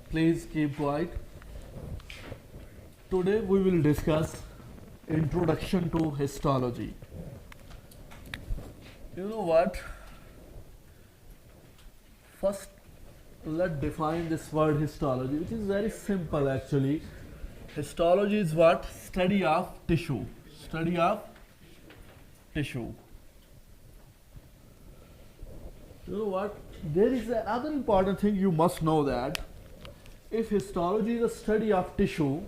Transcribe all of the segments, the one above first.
Please keep quiet. Today we will discuss introduction to histology. You know what? First, let's define this word histology, which is very simple actually. Histology is what? Study of tissue. Study of tissue. You know what? There is another important thing you must know, that if histology is a study of tissue,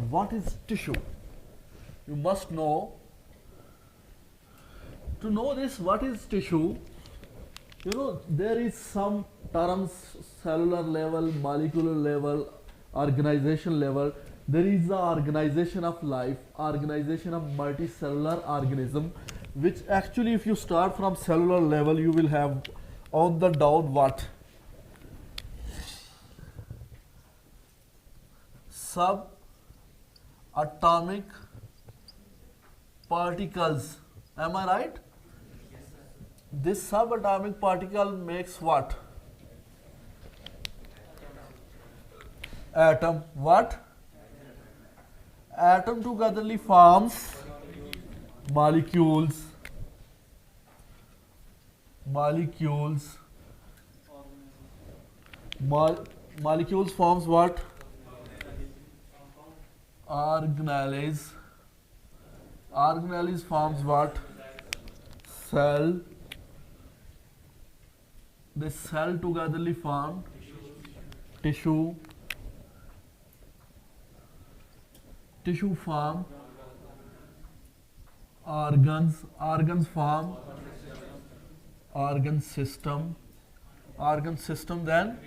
what is tissue? You must know. To know this, what is tissue? You know, there is some terms: cellular level, molecular level, organization level. There is the organization of life, organization of multicellular organism, which actually, if you start from cellular level, you will have on the down what? Subatomic particles. Am I right? This subatomic particle makes what? Atom. What? Atom togetherly forms molecules. Molecules forms what? Organelles. Organelles forms what? Cell. This cell togetherly form tissue. Tissue form organs. Organs form organ system. Organ system then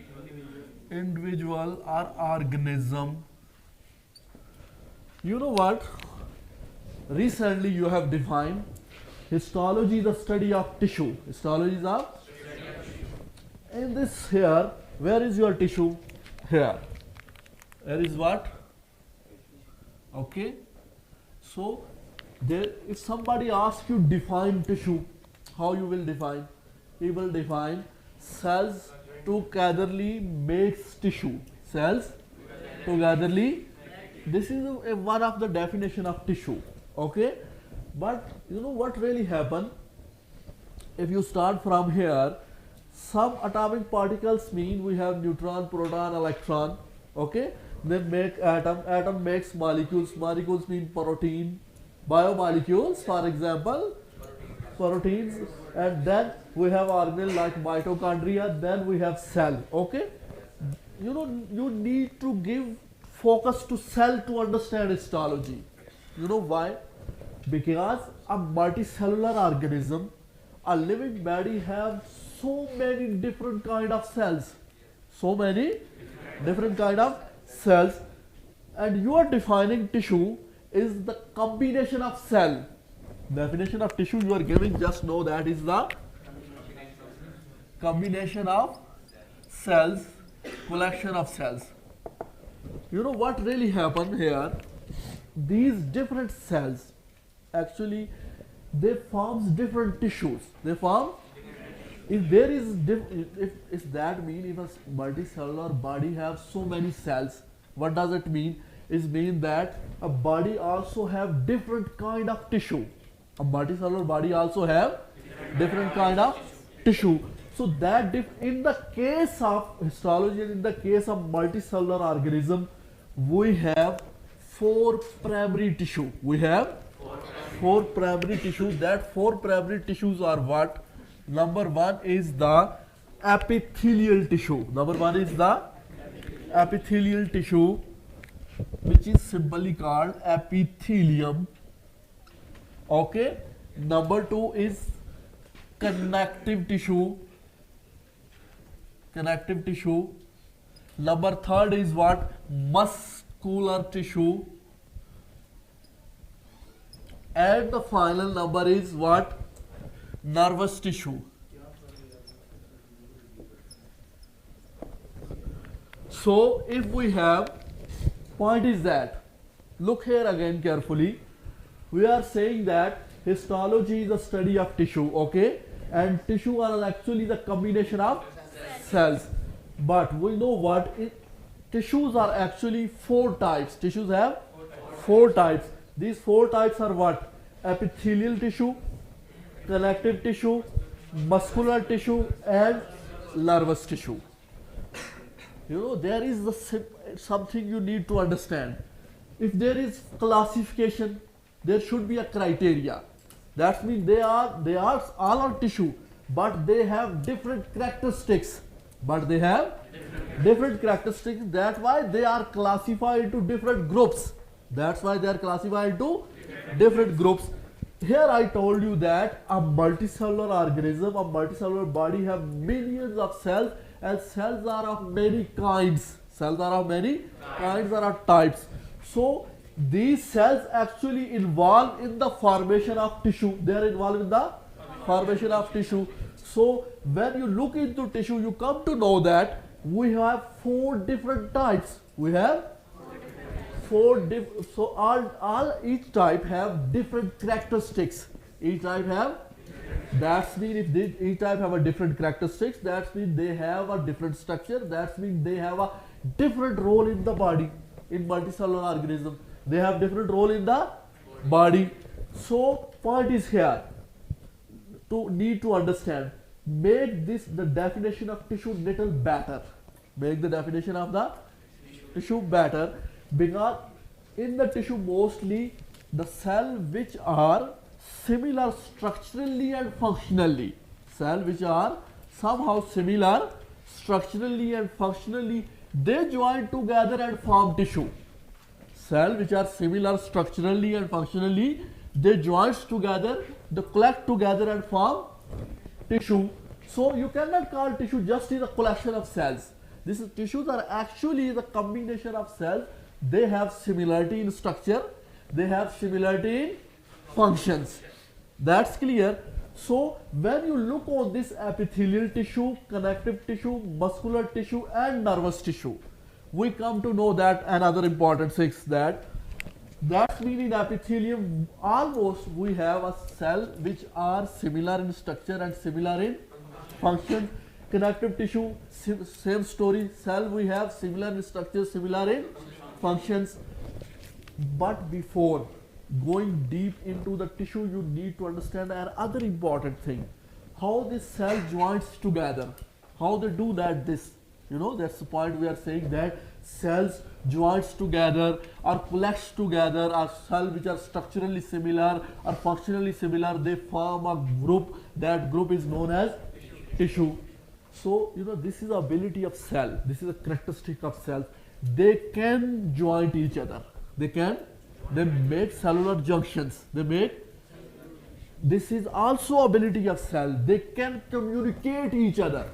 individual or organism. You know what? Recently you have defined histology is the study of tissue. Histology is a. In this here, where is your tissue? Here. There is what? Okay. So there, if somebody asks you define tissue, how you will define? He will define cells togetherly makes tissue. Cells togetherly. This is one of the definition of tissue. Okay. But you know what really happen? If you start from here, some atomic particles mean we have neutron, proton, electron. Okay. Then make atom. Atom makes molecules. Molecules mean protein. Biomolecules, for example, proteins. And then we have organelle like mitochondria. Then we have cell. Okay. You know, you need to give focus to cell to understand histology. You know why? Because a multicellular organism, a living body, have so many different kind of cells. So many different kind of cells. And you are defining tissue is the combination of cell. Definition of tissue you are giving, just know that is the combination of cells, collection of cells. You know what really happened here? These different cells actually they forms different tissues. They form. If there is if that mean if a multicellular body has so many cells, what does it mean? It means that a body also have different kind of tissue. A multicellular body also have different kind of tissue. So that in the case of histology, in the case of multicellular organism, we have four primary tissue. We have four primary tissues. That four primary tissues are what? Number one is the epithelial tissue. Number one is the epithelial tissue, which is simply called epithelium. Okay. Number two is connective tissue. Connective tissue. Number third is what? Muscular tissue. And the final number is what? Nervous tissue. So if we have, point is that, look here again carefully, we are saying that histology is a study of tissue, okay, and tissue are actually the combination of cells. But we know what tissues are actually four types. Tissues have four types. These four types are what? Epithelial tissue, connective tissue, muscular tissue, and nervous tissue. You know, there is something you need to understand. If there is classification, there should be a criteria. That means they are all are tissue, but they have different characteristics. That's why they are classified into different groups. Here I told you that a multicellular organism, a multicellular body have millions of cells, and cells are of many kinds. There are types. So these cells actually involve in the formation of tissue. They are involved in the formation of tissue. So when you look into tissue, you come to know that we have four different types. So each type have different characteristics. Each type have a different characteristics. That means they have a different structure. That means they have a different role in the body. In multicellular organism, they have different role in the body. So point is here to need to understand. Make the definition of tissue little better. Make the definition of the tissue better, because in the tissue mostly the cells which are similar structurally and functionally, they join together and form tissue. Cells which are similar structurally and functionally, they join together, they collect together and form tissue. So you cannot call tissue just a collection of cells. Tissues are actually the combination of cells. They have similarity in structure, they have similarity in functions. That's clear. So when you look on this epithelial tissue, connective tissue, muscular tissue, and nervous tissue, we come to know that another important thing, that means in epithelium almost we have a cell which are similar in structure and similar in function. Connective tissue, same story, cell we have similar in structure, similar in functions. But before going deep into the tissue, you need to understand another important thing: how this cell joins together, how they do that. That's the point we are saying, that cells joins together or collects together, or cells which are structurally similar or functionally similar, they form a group. That group is known as tissue. So this is the ability of cell. This is a characteristic of cells. They can join each other. They make cellular junctions. This is also ability of cell. They can communicate each other.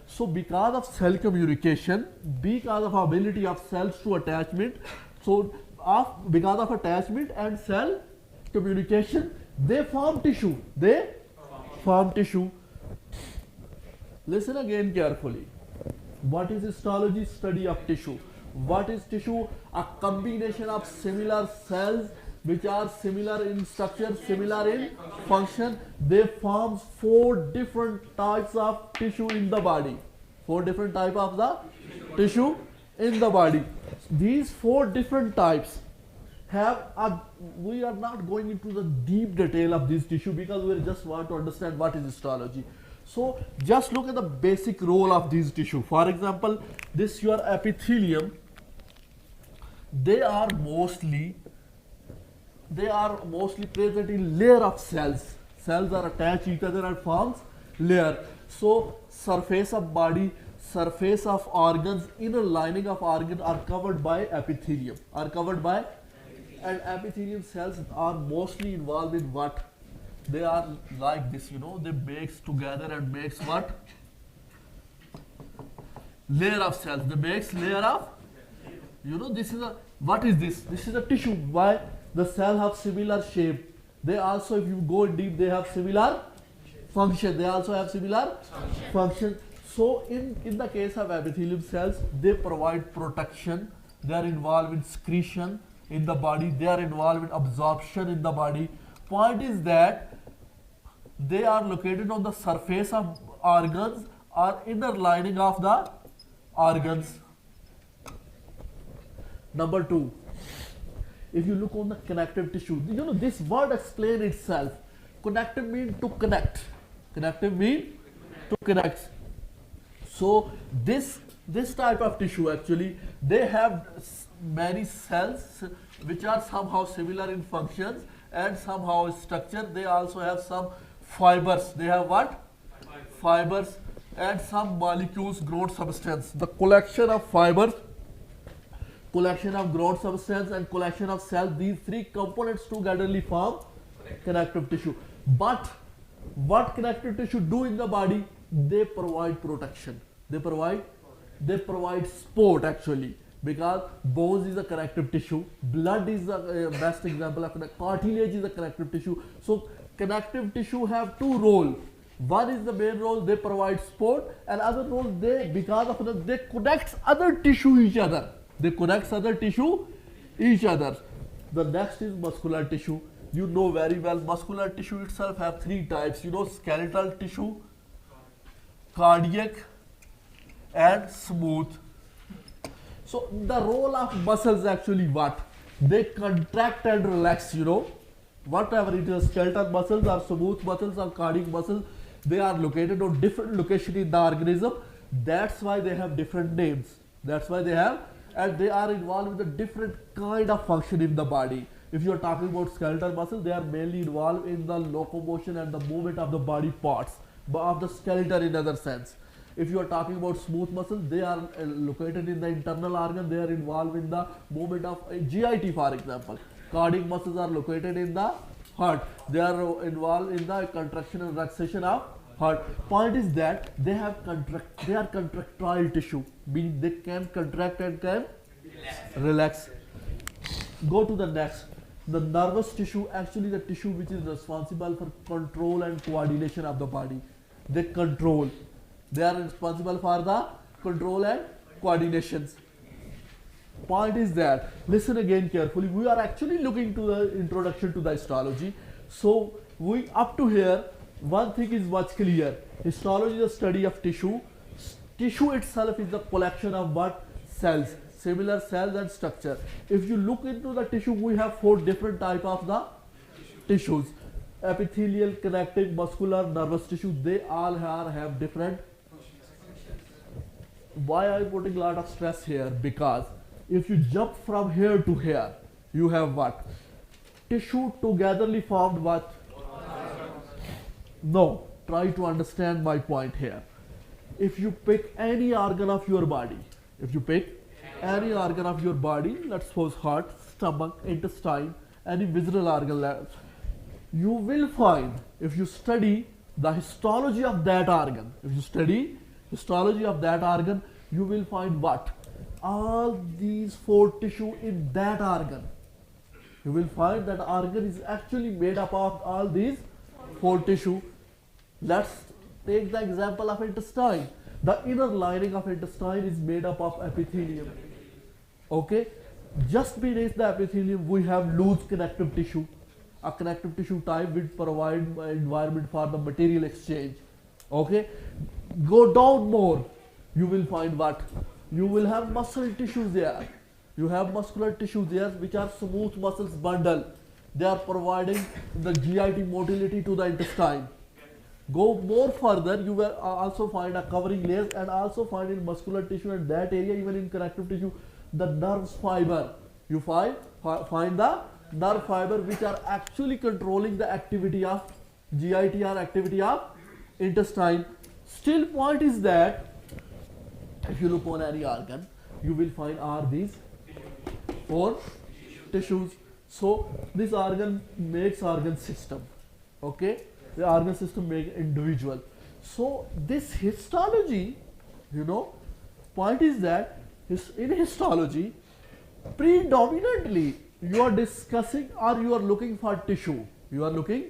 So because of cell communication, because of ability of cells to attachment, because of attachment and cell communication, they form tissue. Listen again carefully. What is histology? Study of tissue. What is tissue? A combination of similar cells which are similar in structure, similar in function. They form four different types of tissue in the body. These four different types we are not going into the deep detail of this tissue, because we just want to understand what is histology. So just look at the basic role of these tissue. For example, this your epithelium, they are mostly present in layer of cells. Cells are attached each other and forms layer. So surface of body, surface of organs, inner lining of organ are covered by epithelium, and epithelium cells are mostly involved in what? They are like this, they mix together and makes what? Layer of cells. They makes layer of, what is this? This is a tissue. Why? The cell have similar shape. They also, if you go deep, they have similar function. So in the case of epithelium cells, they provide protection. They are involved in secretion in the body. They are involved in absorption in the body. Point is that they are located on the surface of organs or inner lining of the organs. Number 2, if you look on the connective tissue, you know this word explains itself. Connective means to connect. Connective means to connect. So this type of tissue actually, they have many cells which are somehow similar in functions and somehow structure. They also have some fibers. They have what? Fibers and some molecules, growth substance. The collection of fibers, collection of growth substance and collection of cells, these three components togetherly form connective tissue. But what connective tissue do in the body? They provide protection. They provide support actually, because bones is a connective tissue, blood is the best example of cartilage is a connective tissue. So connective tissue have two roles. One is the main role, they provide support, and other role, they because of that they connect other tissue each other. They connect other tissue each other. The next is muscular tissue. You know very well, muscular tissue itself have three types. You know, skeletal tissue, cardiac, and smooth. So the role of muscles actually what? They contract and relax, you know. Whatever it is, skeletal muscles or smooth muscles or cardiac muscles, they are located on different location in the organism. That's why they have different names. That's why they have, and they are involved with a different kind of function in the body. If you are talking about skeletal muscles, they are mainly involved in the locomotion and the movement of the body parts, of the skeleton in other sense. If you are talking about smooth muscles, they are located in the internal organ. They are involved in the movement of GIT, for example. Cardiac muscles are located in the heart. They are involved in the contraction and relaxation of heart. Point is that they are contractile tissue, meaning they can contract and can relax. Go to the next. The nervous tissue, actually the tissue which is responsible for control and coordination of the body. They control. They are responsible for the control and coordinations. Point is that, listen again carefully, we are actually looking to the introduction to the histology. So we up to here, one thing is much clear. Histology is a study of tissue. Tissue itself is the collection of what? Cells, similar cells and structure. If you look into the tissue, we have 4 different type of the tissues: epithelial, connective, muscular, nervous tissue. They all have different. Why I am putting a lot of stress here? Because if you jump from here to here, you have what? Tissue togetherly formed what? No, try to understand my point here. If you pick any organ of your body, let's suppose heart, stomach, intestine, any visceral organ, you will find, if you study the histology of that organ, you will find what? All these 4 tissue in that organ. You will find that organ is actually made up of all these 4 tissue. Let's take the example of intestine. The inner lining of intestine is made up of epithelium. Okay? Just beneath the epithelium, we have loose connective tissue. A connective tissue type will provide environment for the material exchange. Okay? Go down more, you will find what? You will have muscle tissues there. You have muscular tissues there, which are smooth muscles bundle. They are providing the GIT motility to the intestine. Go more further, you will also find a covering layers, and also find in muscular tissue and that area, even in connective tissue, the nerve fiber. You find the nerve fiber which are actually controlling the activity of GIT or activity of intestine. Still, point is that if you look on any organ, you will find are these 4 tissues. So this organ makes organ system. Okay, the organ system make individual. So this histology, you know, point is that in histology, predominantly you are discussing or you are looking for tissue. You are looking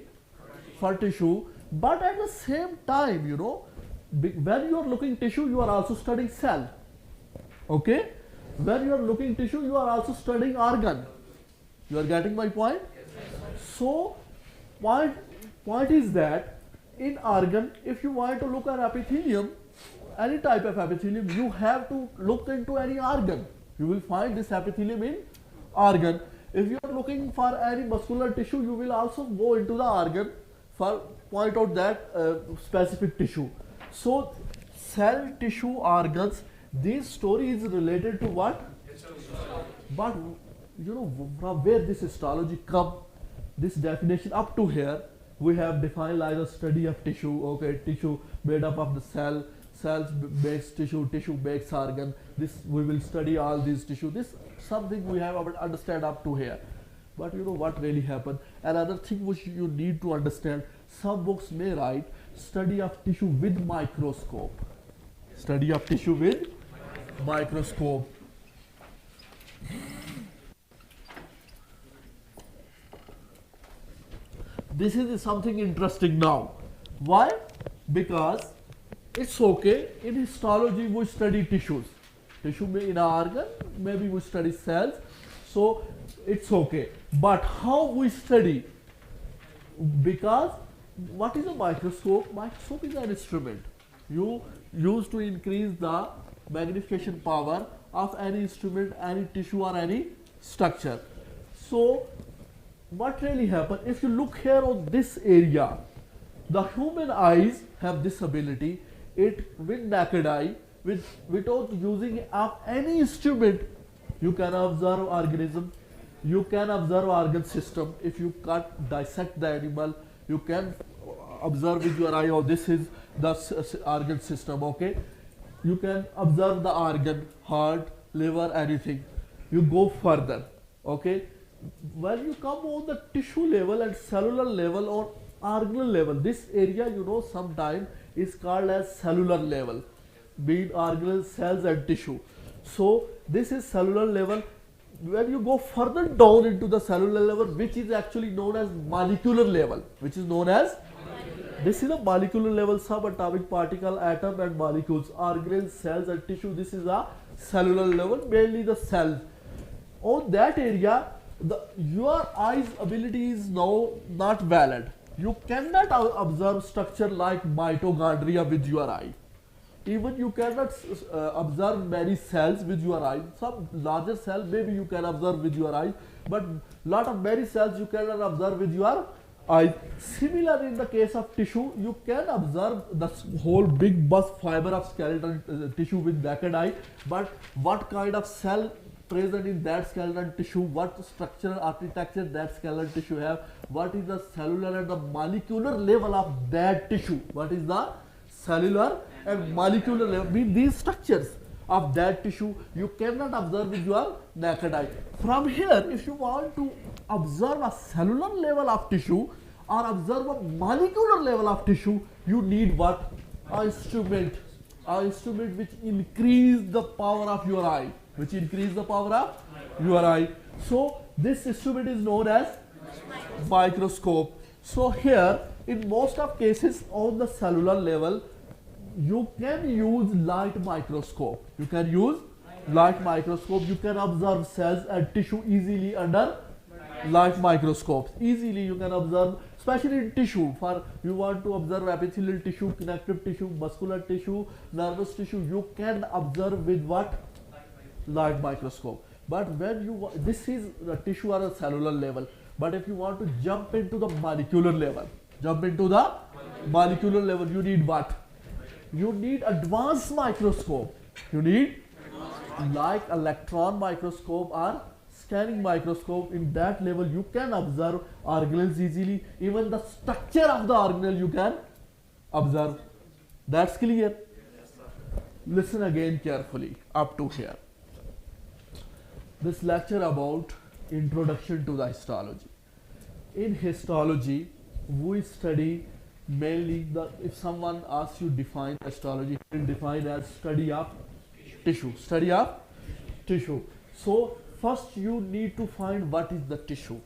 for tissue, but at the same time, you know, when you are looking tissue, you are also studying cell. Okay? When you are looking tissue, you are also studying organ. You are getting my point? So, point is that in organ, if you want to look at epithelium, any type of epithelium, you have to look into any organ. You will find this epithelium in organ. If you are looking for any muscular tissue, you will also go into the organ for point out that specific tissue. So cell, tissue, organs, this story is related to what? But you know from where this histology come, this definition up to here, we have defined like the study of tissue. Okay, tissue made up of the cell, cells makes tissue, tissue makes organ. This we will study all these tissue. This something we have understand up to here. But you know what really happened? Another thing which you need to understand, some books may write study of tissue with microscope. Study of tissue with microscope. This is something interesting now. Why? Because it's okay. In histology, we study tissues. Tissue may in our organ, maybe we study cells. So it's okay. But how we study? Because what is a microscope? Microscope is an instrument you use to increase the magnification power of any instrument, any tissue or any structure. So what really happens, if you look here on this area, the human eyes have this ability, it with naked eye, without using up any instrument, you can observe organism, you can observe organ system. If you dissect the animal, you can observe with your eye, oh this is the organ system, okay. You can observe the organ, heart, liver, anything. You go further, okay. When you come on the tissue level and cellular level or organelle level, this area you know sometimes is called as cellular level, being organelle, cells and tissue. So this is cellular level. When you go further down into the cellular level, which is actually known as molecular level, which is known as, this is a molecular level, subatomic particle, atom and molecules, organelles, cells and tissue. This is a cellular level, mainly the cells. On that area, your eye's ability is now not valid. You cannot observe structure like mitochondria with your eye. Even you cannot observe many cells with your eye. Some larger cell maybe you can observe with your eye, but lot of many cells you cannot observe with your eye. Similar in the case of tissue, you can observe the whole big bust fiber of skeleton tissue with naked eye, but what kind of cell present in that skeleton tissue, what structural architecture that skeleton tissue have, what is the cellular and the molecular level of that tissue, what is the cellular and molecular level, mean these structures of that tissue you cannot observe with your naked eye. From here, if you want to observe a cellular level of tissue or observe a molecular level of tissue, you need what? An instrument which increase the power of your eye, So this instrument is known as microscope. So here in most of cases on the cellular level, you can use light microscope. You can observe cells and tissue easily under light microscopes. Easily you can observe, especially in tissue. For you want to observe epithelial tissue, connective tissue, muscular tissue, nervous tissue, you can observe with what? Light microscope. But when this is the tissue or a cellular level. But if you want to jump into the molecular level, you need what? You need advanced microscope. You need like electron microscope or scanning microscope. In that level you can observe organelles easily. Even the structure of the organelle you can observe. That's clear? Yes, sir. Listen again carefully up to here. This lecture about introduction to the histology. In histology, we study mainly if someone asks you define histology, you can define as study of tissue. So first you need to find what is the tissue.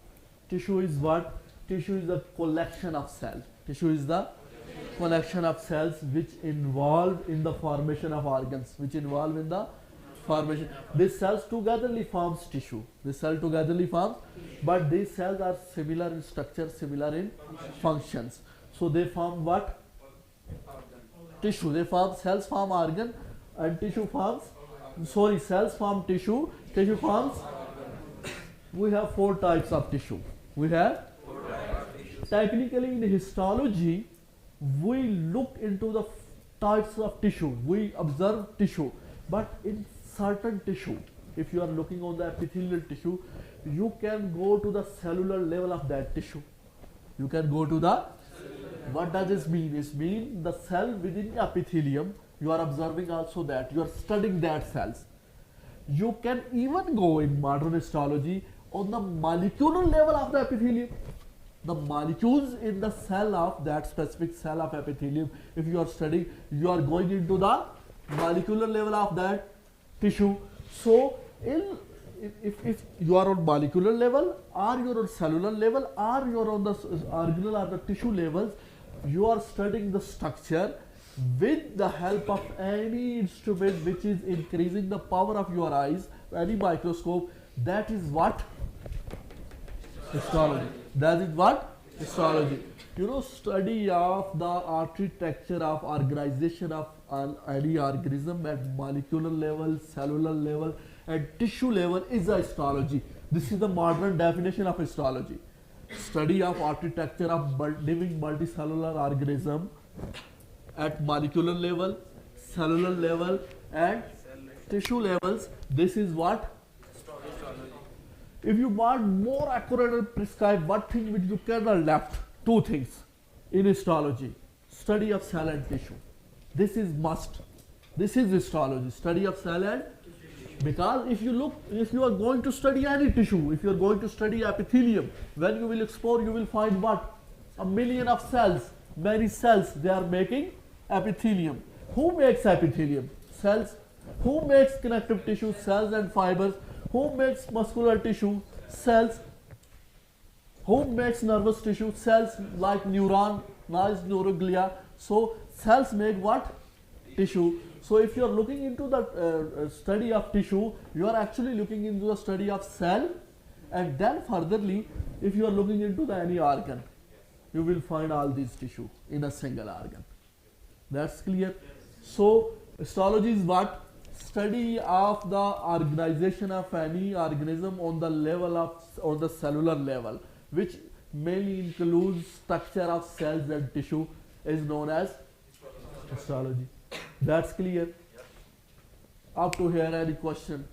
Tissue is what? Tissue is a collection of cells. Tissue is the collection of cells which involve in the formation of organs, These cells togetherly forms tissue. But these cells are similar in structure, similar in functions. So they form what? tissue. They form cells form organ and tissue forms. Sorry, cells form tissue. Tissue forms. We have 4 types of tissue. We have technically in histology we look into the types of tissue. We observe tissue, but in certain tissue, if you are looking on the epithelial tissue, you can go to the cellular level of that tissue. You can go to the, what does this mean? It means the cell within epithelium, you are observing also that, you are studying that cells. You can even go in modern histology on the molecular level of the epithelium. The molecules in the cell of that specific cell of epithelium, if you are studying, you are going into the molecular level of that tissue. So, if you are on molecular level, or you are on cellular level, or you are on the organelle or the tissue levels, you are studying the structure with the help of any instrument which is increasing the power of your eyes, any microscope. That is what? Histology. That is what? Histology. You know, study of the architecture of organization of any organism at molecular level, cellular level and tissue level is a histology. This is the modern definition of histology. Study of architecture of living multicellular organism at molecular level, cellular level and tissue levels. This is what? If you want more accurate and prescribe what thing which you cannot left, 2 things in histology. Study of cell and tissue. This is must. This is histology, study of cell and, because if you look, if you are going to study any tissue, if you are going to study epithelium, when you will explore, you will find what? A million of cells, many cells, they are making epithelium. Who makes epithelium? Cells. Who makes connective tissue? Cells and fibers. Who makes muscular tissue? Cells. Who makes nervous tissue? Cells like neuron, nice neuroglia. So cells make what? Tissue. So if you are looking into the study of tissue, you are actually looking into the study of cell, and then furtherly, if you are looking into the any organ, you will find all these tissue in a single organ. That's clear. So histology is what? Study of the organization of any organism on the level of, on the cellular level, which mainly includes structure of cells and tissue, is known as histology. That's clear. Up to here, any question?